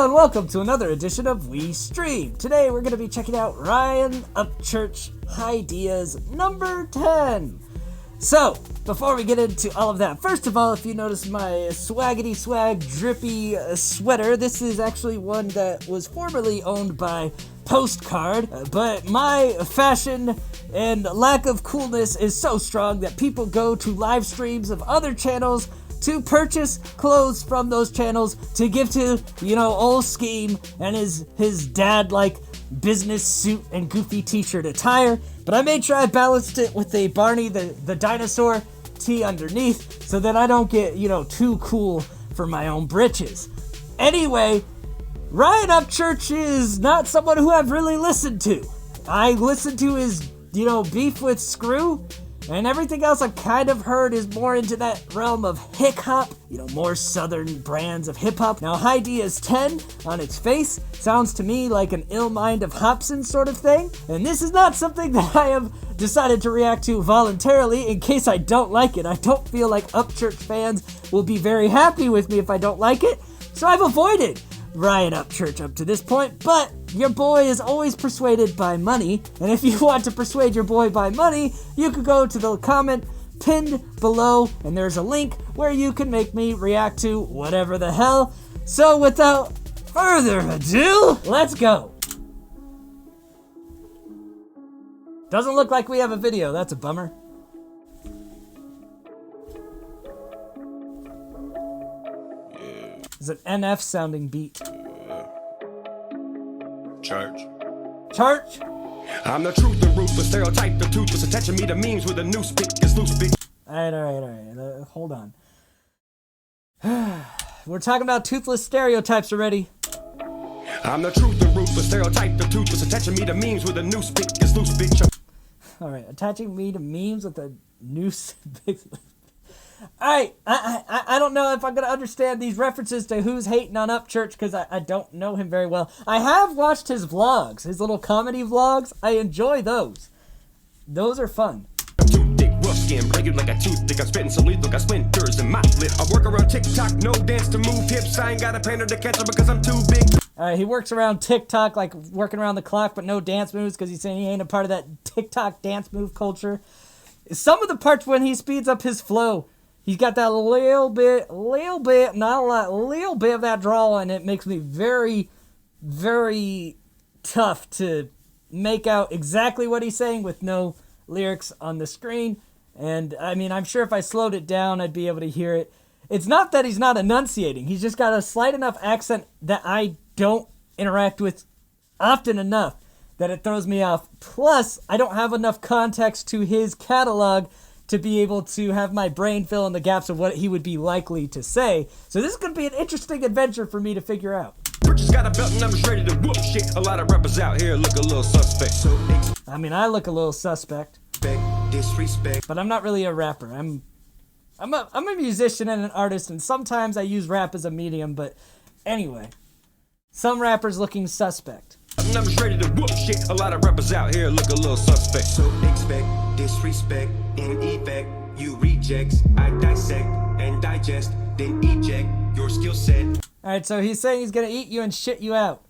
Hello and welcome to another edition of We Stream. Today we're going to be checking out Ryan Upchurch Hideas number 10. So, before we get into all of that, first of all, if you notice my swaggity swag drippy sweater, this is actually one that was formerly owned by Postcard, but my fashion and lack of coolness is so strong that people go to live streams of other channels to purchase clothes from those channels to give to, old Skeem and his dad-like business suit and goofy t-shirt attire. But I made sure I balanced it with a Barney the dinosaur tee underneath so that I don't get, too cool for my own britches. Anyway, Ryan Upchurch is not someone who I've really listened to. I listened to his, beef with Screw, and everything else I've kind of heard is more into that realm of hip-hop, more southern brands of hip-hop. Now, Hideas 10 on its face sounds to me like an ill mind of Hobson sort of thing, and this is not something that I have decided to react to voluntarily in case I don't like it. I don't feel like Upchurch fans will be very happy with me if I don't like it, so I've avoided Ryan Upchurch up to this point, but your boy is always persuaded by money, and if you want to persuade your boy by money, you could go to the comment pinned below, and there's a link where you can make me react to whatever the hell. So without further ado, let's go. Doesn't look like we have a video, that's a bummer. It's an NF sounding beat. Church. I'm the truth and ruthless, stereotype the toothless, attaching me to memes with a new speak is loose speak. Alright. Hold on. We're talking about toothless stereotypes already. I'm the truth and ruthless, stereotype the toothless, attaching me to memes with a new speak is loose speak. Alright, attaching me to memes with a new speak. Alright, I don't know if I'm going to understand these references to who's hating on Upchurch because I don't know him very well. I have watched his vlogs, his little comedy vlogs. I enjoy those. Those are fun. I'm too thick, rough skin, break it like a toothpick. I'm spitting so lethal, got splinters in my lip. I work around TikTok, no dance to move hips. I ain't got a painter to catch up because I'm too big. Alright, he works around TikTok, like working around the clock, but no dance moves because he's saying he ain't a part of that TikTok dance move culture. Some of the parts when he speeds up his flow, he's got that little bit, not a lot, little bit of that drawl, and it makes me very, very tough to make out exactly what he's saying with no lyrics on the screen. And, I mean, I'm sure if I slowed it down, I'd be able to hear it. It's not that he's not enunciating. He's just got a slight enough accent that I don't interact with often enough that it throws me off. Plus, I don't have enough context to his catalog to be able to have my brain fill in the gaps of what he would be likely to say. So this is going to be an interesting adventure for me to figure out. Just got a belt and I'm just ready to whoop shit. A lot of rappers out here look a little suspect. So I mean, I look a little suspect. Disrespect. But I'm not really a rapper. I'm a musician and an artist, and sometimes I use rap as a medium, but anyway. Some rappers looking suspect. And I'm just ready to whoop shit. A lot of rappers out here look a little suspect. So expect disrespect in effect. You rejects, I dissect and digest, then eject your skill set. Alright, so he's saying he's gonna eat you and shit you out.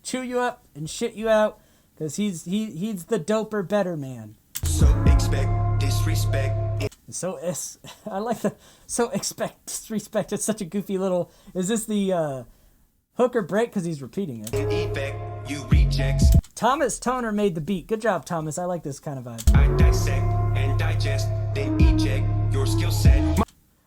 Chew you up and shit you out, because he's the doper better man. So expect disrespect. I like the so expect disrespect. It's such a goofy little. Is this the hook or break? Because he's repeating it. In effect, you rejects. Thomas Toner made the beat. Good job, Thomas. I like this kind of vibe. I dissect and digest, then eject your skill set.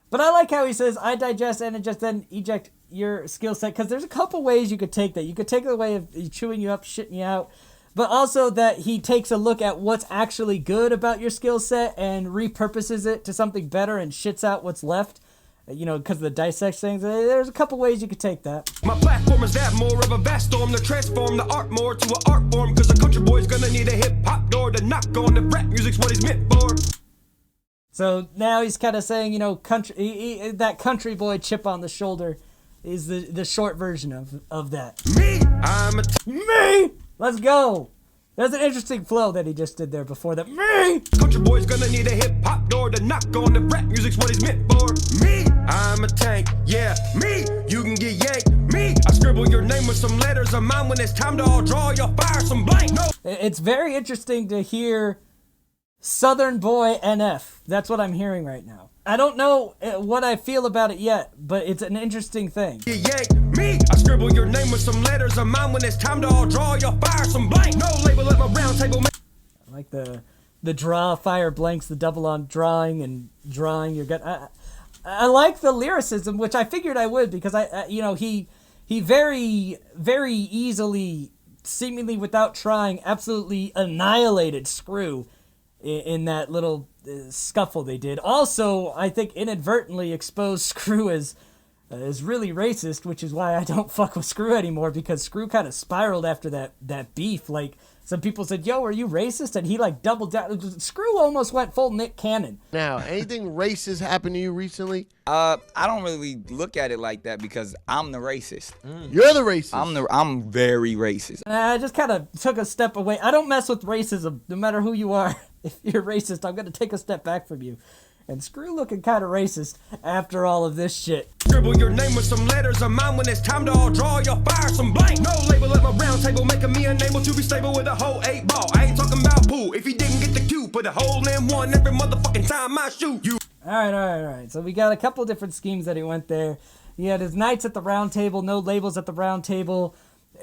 But I like how he says, I digest and just then eject your skill set, because there's a couple ways you could take that. You could take the way of chewing you up, shitting you out, but also that he takes a look at what's actually good about your skill set and repurposes it to something better and shits out what's left. Because of the dissect things. There's a couple ways you could take that. My platform is that more of a vast storm to transform the art more to an art form. Because a country boy's gonna need a hip-hop door to knock on the rap music's what he's meant for. So now he's kind of saying, country, that country boy chip on the shoulder is the short version of that. Me! Let's go! There's an interesting flow that he just did there before that. Me! Country boy's gonna need a hip-hop door to knock on the rap music's what he's meant for. Me! I'm a tank, yeah, me! You can get yanked, me, I scribble your name with some letters of mine. When it's time to all draw, you'll fire some blank. No. It's very interesting to hear Southern Boy NF. That's what I'm hearing right now. I don't know what I feel about it yet, but it's an interesting thing. Yeah, me, I scribble your name with some letters of mine. When it's time to all draw, you'll fire some blank. No label at my round table. I like the draw, fire blanks, the double on drawing and drawing your gun. I like the lyricism, which I figured I would, because he very, very easily, seemingly without trying, absolutely annihilated Screw in that little scuffle they did. Also, I think inadvertently exposed Screw as really racist, which is why I don't fuck with Screw anymore, because Screw kind of spiraled after that beef. Like, some people said, yo, are you racist? And he like doubled down. Screw almost went full Nick Cannon. Now, anything racist happened to you recently? I don't really look at it like that, because I'm the racist. You're the racist. I'm very racist. I just kind of took a step away. I don't mess with racism, no matter who you are. If you're racist, I'm going to take a step back from you. And Screw looking kind of racist after all of this shit. Scribble your name with some letters of mine. When it's time to all draw, you'll fire some blank. No label at my round table, making me unable to be stable with a whole 8 ball. I ain't talking about pool. If you didn't get the cue, put a hole in one every motherfucking time I shoot you. All right. So we got a couple different schemes that he went there. He had his Knights at the round table, no labels at the round table.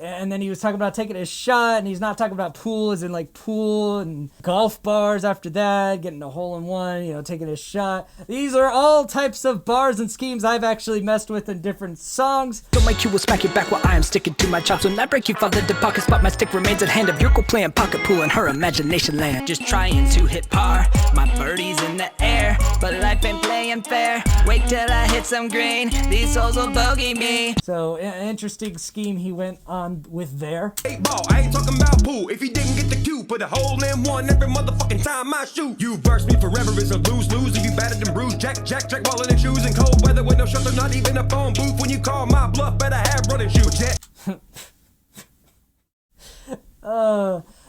And then he was talking about taking a shot, and he's not talking about pool as in like pool and golf bars after that, getting a hole in one, taking a shot. These are all types of bars and schemes I've actually messed with in different songs. So my cue will smack you back while I am sticking to my chops. When I break you fall into pockets, but my stick remains at hand. Of your girl playing pocket pool in her imagination land. Just trying to hit par, my birdie's in the air, but life ain't playing fair. Wait till I hit some green, these souls will bogey me. So an interesting scheme he went on with there. 8 ball, I ain't talking about pool. If you didn't get the cue, put a hole in one every motherfucking time I shoot. You verse me forever is a lose-lose. If you battered and bruised, jack, ballin' and shoes in cold weather with no shelter, not even a phone booth. When you call my bluff, better have running shoes.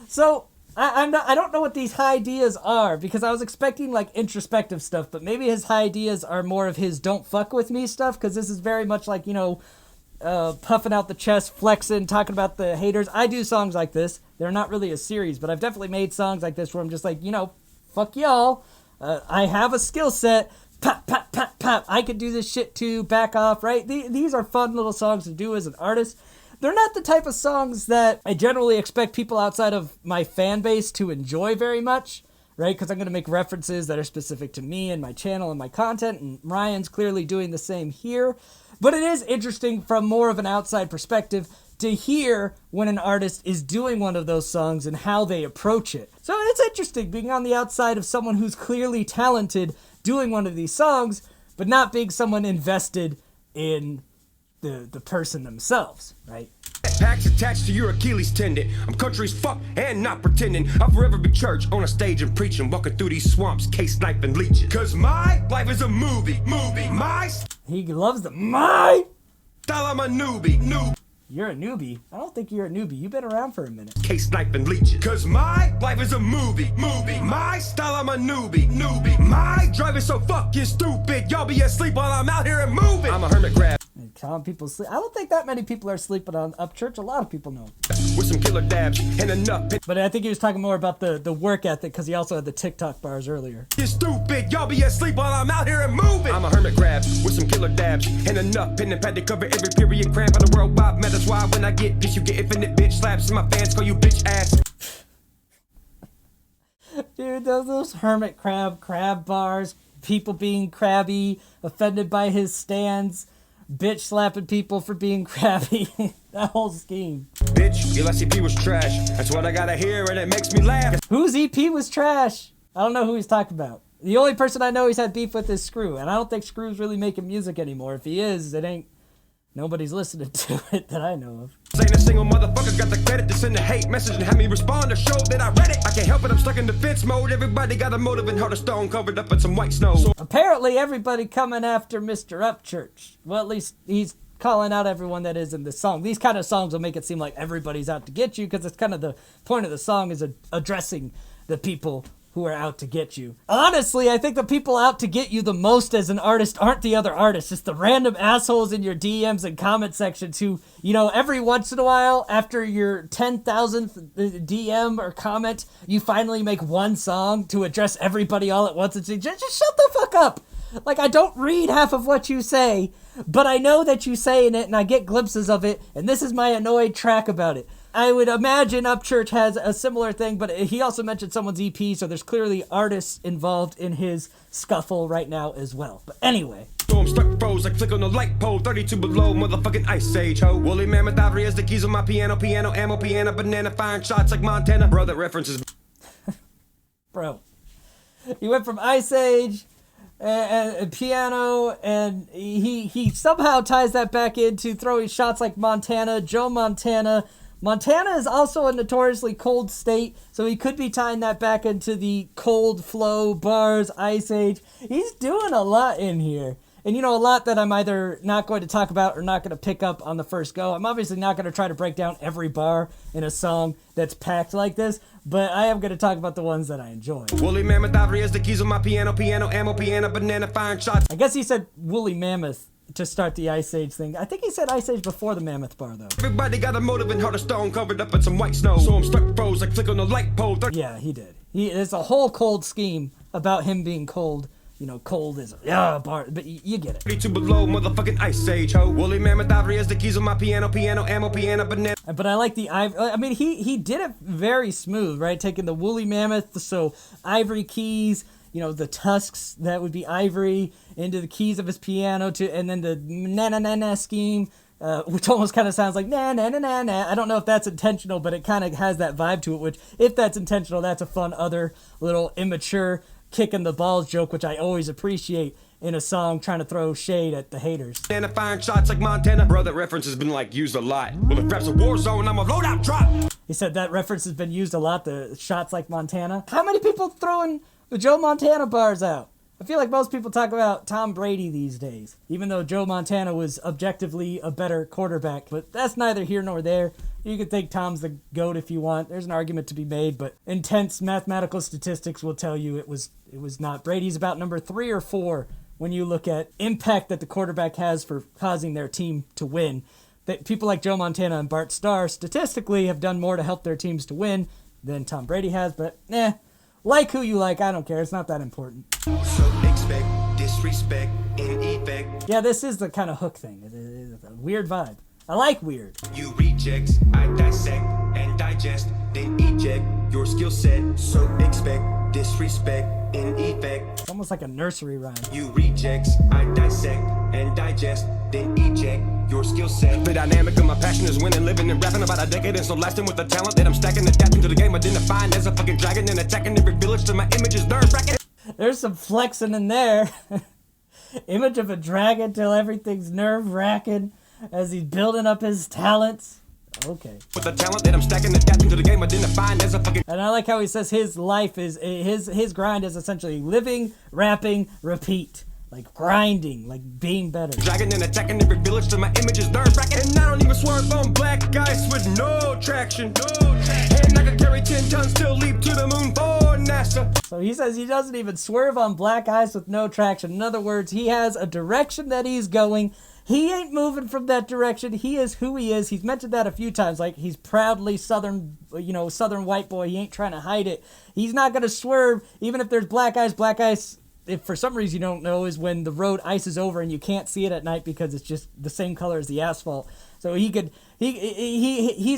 So I don't know what these hi-deas are, because I was expecting like introspective stuff, but maybe his hi-deas are more of his don't fuck with me stuff, because this is very much like, puffing out the chest, flexing, talking about the haters. I do songs like this. They're not really a series, but I've definitely made songs like this where I'm just like, fuck y'all. I have a skill set. Pop, pop, pop, pop. I could do this shit too. Back off, right? These are fun little songs to do as an artist. They're not the type of songs that I generally expect people outside of my fan base to enjoy very much, right? Because I'm going to make references that are specific to me and my channel and my content, and Ryan's clearly doing the same here. But it is interesting from more of an outside perspective to hear when an artist is doing one of those songs and how they approach it. So it's interesting being on the outside of someone who's clearly talented doing one of these songs, but not being someone invested in the person themselves, right? Packs attached to your Achilles tendon. I'm country as fuck and not pretending. I'll forever be church on a stage and preaching, walking through these swamps, case knife and leeching. Cause my life is a movie. My He loves my style, I'm a newbie. You're a newbie? I don't think you're a newbie. You've been around for a minute. Case knife and leeching. Cause my life is a movie. My style, I'm a newbie. My drive is so fucking stupid. Y'all be asleep while I'm out here and moving. I'm a hermit crab. And calm people sleep. I don't think that many people are sleeping on Upchurch. A lot of people know. With some killer dabs and enough. But I think he was talking more about the work ethic, because he also had the TikTok bars earlier. You're stupid. Y'all be asleep while I'm out here and moving. I'm a hermit crab with some killer dabs and enough pen and pad to cover every period cramp on the worldwide meta. That's why when I get pissed, you get infinite bitch slaps, and my fans call you bitch ass. Dude, those hermit crab bars, people being crabby, offended by his stands, bitch slapping people for being crabby. That whole scheme. Bitch, your SCP was trash. That's what I gotta hear, and it makes me laugh. Whose EP was trash? I don't know who he's talking about. The only person I know he's had beef with is Screw, and I don't think Screw's really making music anymore. If he is, nobody's listening to it that I know of. Ain't a single motherfucker got the credit to send a hate message and have me respond or show that I read it. I can't help it, I'm stuck in defense mode. Everybody got a motive and heart of stone covered up in some white snow. Apparently everybody coming after Mr. Upchurch. Well, at least he's calling out everyone that is in the song. These kind of songs will make it seem like everybody's out to get you, because it's kind of the point of the song is addressing the people who are out to get you. Honestly, I think the people out to get you the most as an artist aren't the other artists. It's the random assholes in your DMs and comment sections who, every once in a while, after your 10,000th DM or comment, you finally make one song to address everybody all at once and say, just shut the fuck up. Like, I don't read half of what you say, but I know that you saying it and I get glimpses of it, and this is my annoyed track about it. I would imagine Upchurch has a similar thing, but he also mentioned someone's EP, so there's clearly artists involved in his scuffle right now as well. But anyway. Storm struck froze like flick on a light pole, 32 below, motherfucking ice age, ho. Woolly mammoth ivory as the keys on my piano, ammo, piano, banana, firing shots like Montana. Brother references. Bro. He went from Ice Age and piano, and he somehow ties that back into throwing shots like Montana, Joe Montana. Montana is also a notoriously cold state, so he could be tying that back into the cold flow bars, Ice Age. He's doing a lot in here. And a lot that I'm either not going to talk about or not going to pick up on the first go. I'm obviously not going to try to break down every bar in a song that's packed like this, but I am going to talk about the ones that I enjoy. Woolly mammoth ivory as the keys on my piano, ammo, piano, banana, firing shots. I guess he said woolly mammoth to start the Ice Age thing. I think he said Ice Age before the Mammoth bar, though. Everybody got a motive and heart of stone covered up in some white snow. So I'm struck froze like flick on a light pole. Yeah, he did. There's a whole cold scheme about him being cold. Cold is bar, but you get it. 32 below, motherfucking ice age, ho. Woolly mammoth ivory as the keys on my piano, ammo, piano, banana. But I like the ivory. I mean, he did it very smooth, right? Taking the woolly mammoth, so ivory keys, the tusks that would be ivory into the keys of his piano and then the na-na-na-na scheme, which almost kind of sounds like na-na-na-na-na. I don't know if that's intentional, but it kind of has that vibe to it, which, if that's intentional, that's a fun other little immature kicking the balls joke, which I always appreciate in a song trying to throw shade at the haters. And firing shots like Montana. Brother reference has been used a lot. Well, if rap's a war zone, I'm a loadout drop. He said that reference has been used a lot, the shots like Montana. How many people throwing the Joe Montana bars out? I feel like most people talk about Tom Brady these days, even though Joe Montana was objectively a better quarterback. But that's neither here nor there. You could think Tom's the GOAT if you want. There's an argument to be made, but intense mathematical statistics will tell you it was not. Brady's about number 3 or 4 when you look at impact that the quarterback has for causing their team to win. That people like Joe Montana and Bart Starr statistically have done more to help their teams to win than Tom Brady has, but like who you like, I don't care. It's not that important. So expect disrespect in effect. Yeah, this is the kind of hook thing. It's a weird vibe. I like weird. You rejects, I dissect and digest, then eject your skill set. So expect disrespect in effect. It's almost like a nursery rhyme. You rejects, I dissect and digest, then eject your skill set. The dynamic of my passion is winning, living and rapping about a decade and so lasting with the talent that I'm stacking, adapting to the game, identifying as a fucking dragon and attacking every village till my image is nerve-wracking. There's some flexing in there. Image of a dragon till everything's nerve-wracking as he's building up his talents. Okay. With the talent that I'm stacking, adapting to the game, identifying as a fucking... And I like how he says his life is, his grind is essentially living, rapping, repeat. Like grinding, like being better. Dragon and attacking every village till my image is nerve-wracking. And I don't even swerve on black guys with no traction. And I can carry 10 tons, still leap to the moon for NASA. So he says he doesn't even swerve on black ice with no traction. In other words, he has a direction that he's going. He ain't moving from that direction. He is who he is. He's mentioned that a few times. Like, he's proudly Southern, Southern white boy. He ain't trying to hide it. He's not going to swerve, even if there's black ice. Black ice, if for some reason you don't know, is when the road ices over and you can't see it at night because it's just the same color as the asphalt. So he's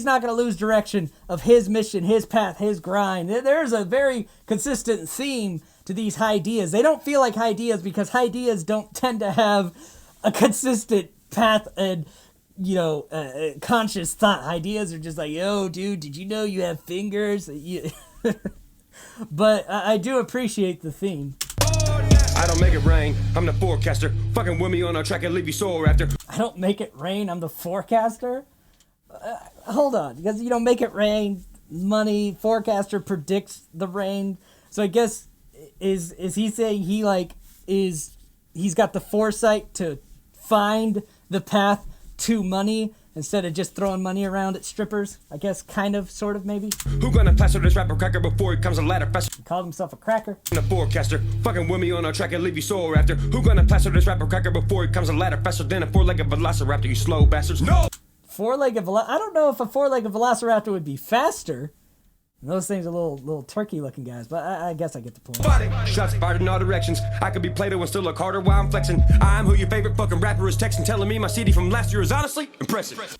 not going to lose direction of his mission, his path, his grind. There's a very consistent theme to these hi-deas. They don't feel like hi-deas because hi-deas don't tend to have a consistent path and, conscious thought. Hi-deas are just like, yo, dude, did you know you have fingers? But I do appreciate the theme. I don't make it rain, I'm the forecaster. Fucking with me on a track and leave you sore after. I don't make it rain, I'm the forecaster? Hold on, because you don't make it rain, money, forecaster predicts the rain. So I guess, is he saying he's got the foresight to find the path to money instead of just throwing money around at strippers. I guess kind of, sort of, maybe. Who gonna plaster this rapper cracker before he comes a ladder faster He called himself a cracker. than a forecaster? Fucking with me on a track and leave you sore after. Who gonna plaster this rapper cracker before he comes a ladder faster than a four-legged velociraptor, you slow bastards? No! I don't know if a four-legged velociraptor would be faster. Those things are little turkey-looking guys, but I guess I get the point. Body. Shots fired in all directions. I could be Plato and still look harder while I'm flexing. I'm who your favorite fucking rapper is texting, telling me my CD from last year is honestly impressive.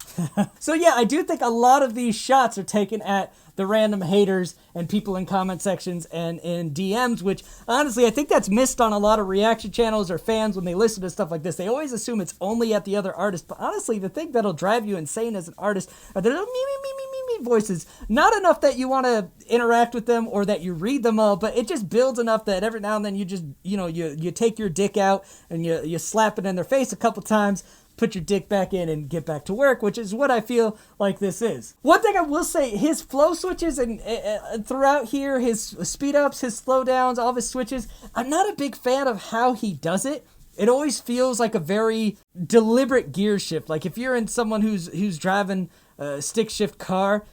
So yeah, I do think a lot of these shots are taken at the random haters and people in comment sections and in DMs, which honestly I think that's missed on a lot of reaction channels or fans when they listen to stuff like this. They always assume it's only at the other artist, but honestly the thing that'll drive you insane as an artist are the little me voices. Not enough that you want to interact with them or that you read them all, but it just builds enough that every now and then you just, you take your dick out and you slap it in their face a couple times, put your dick back in and get back to work, which is what I feel like this is. One thing I will say, his flow switches and throughout here, his speed ups, his slow downs, all of his switches, I'm not a big fan of how he does it. It always feels like a very deliberate gear shift. Like if you're in someone who's driving a stick shift car,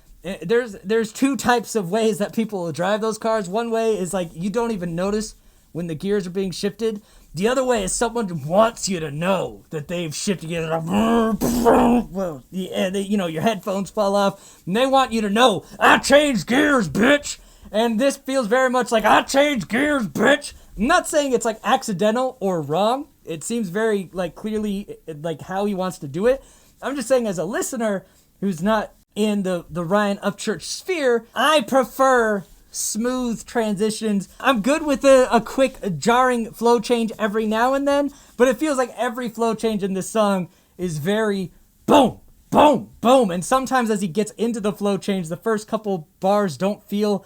there's two types of ways that people will drive those cars. One way is like you don't even notice when the gears are being shifted. The other way is someone wants you to know that they've shifted gears. Well, your headphones fall off, and they want you to know, I changed gears, bitch. And this feels very much like, I changed gears, bitch. I'm not saying it's like accidental or wrong. It seems very like clearly like how he wants to do it. I'm just saying as a listener who's not in the Ryan Upchurch sphere, I prefer smooth transitions. I'm good with a quick jarring flow change every now and then, but it feels like every flow change in this song is very boom, boom, boom. And sometimes as he gets into the flow change, the first couple bars don't feel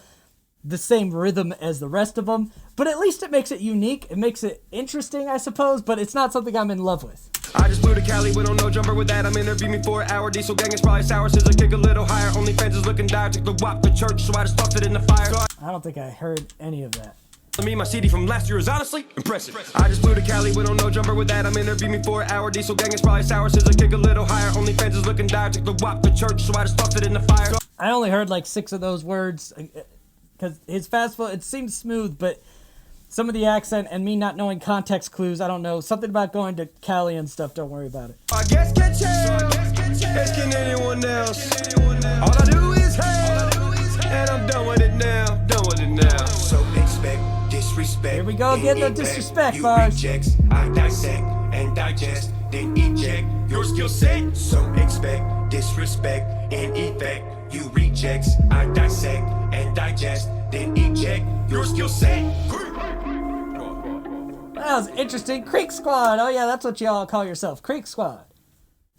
the same rhythm as the rest of them, but at least it makes it unique. It makes it interesting, I suppose, but it's not something I'm in love with. I just flew to Cali, went on no jumper with that. I'm interviewing me for an hour. Diesel gang is probably sour, says I kick a little higher. Only fans is looking dire, took the wop to church, so I just tossed it in the fire. I don't think I heard any of that. Me, my CD from last year is honestly impressive. I just flew to Cali, went on no jumper with that. I'm interviewing me for an hour. Diesel gang is probably sour, says I kick a little higher. Only fans is looking dire, took the wop to church, so I just tossed it in the fire. I only heard like 6 of those words because his fast flow, it seems smooth, but some of the accent and me not knowing context clues, I don't know. Something about going to Cali and stuff, don't worry about it. I guess can change, as can anyone else. All I do is hell, and I'm done with it now, So expect disrespect. Here we go again, the disrespect you bars. Rejects, I dissect and digest, then eject your skill set. So expect disrespect in effect. You rejects, I dissect and digest, then eject your skill set. That was interesting. Creek Squad. Oh yeah, that's what y'all call yourself. Creek Squad.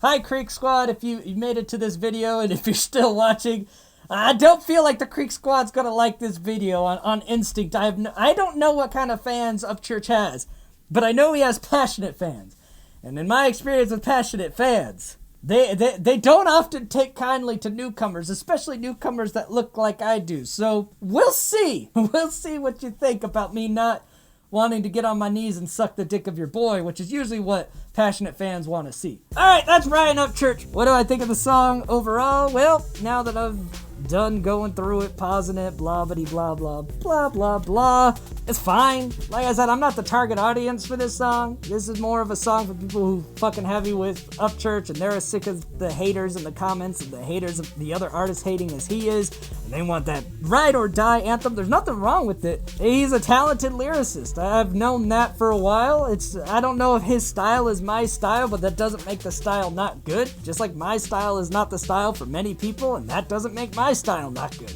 Hi Creek Squad, if you made it to this video and if you're still watching, I don't feel like the Creek Squad's gonna like this video on instinct. I don't know what kind of fans Upchurch has, but I know he has passionate fans. And in my experience with passionate fans, they don't often take kindly to newcomers, especially newcomers that look like I do. So we'll see. We'll see what you think about me not wanting to get on my knees and suck the dick of your boy, which is usually what passionate fans want to see. Alright, that's Ryan Upchurch. What do I think of the song overall? Well, now that I've done going through it, pausing it, blah blah blah blah blah blah blah, it's fine. Like I said, I'm not the target audience for this song. This is more of a song for people who fucking heavy with Upchurch and they're as sick as the haters in the comments and the haters of the other artists hating as he is, and they want that ride or die anthem. There's nothing wrong with it. He's a talented lyricist. I've known that for a while. I don't know if his style is my style, but that doesn't make the style not good. Just like my style is not the style for many people, and that doesn't make my style not good.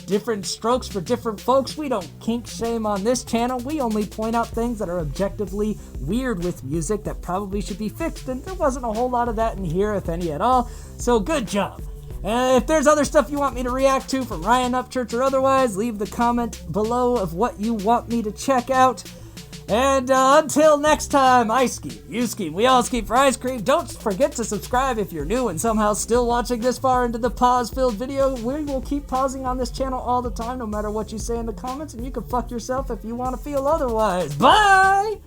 Different strokes for different folks. We don't kink shame on this channel. We only point out things that are objectively weird with music that probably should be fixed, and there wasn't a whole lot of that in here, if any at all. So good job. If there's other stuff you want me to react to from Ryan Upchurch or otherwise, leave the comment below of what you want me to check out. And until next time, I scheme, you scheme, we all scheme for ice cream. Don't forget to subscribe if you're new and somehow still watching this far into the pause-filled video. We will keep pausing on this channel all the time, no matter what you say in the comments, and you can fuck yourself if you want to feel otherwise. Bye!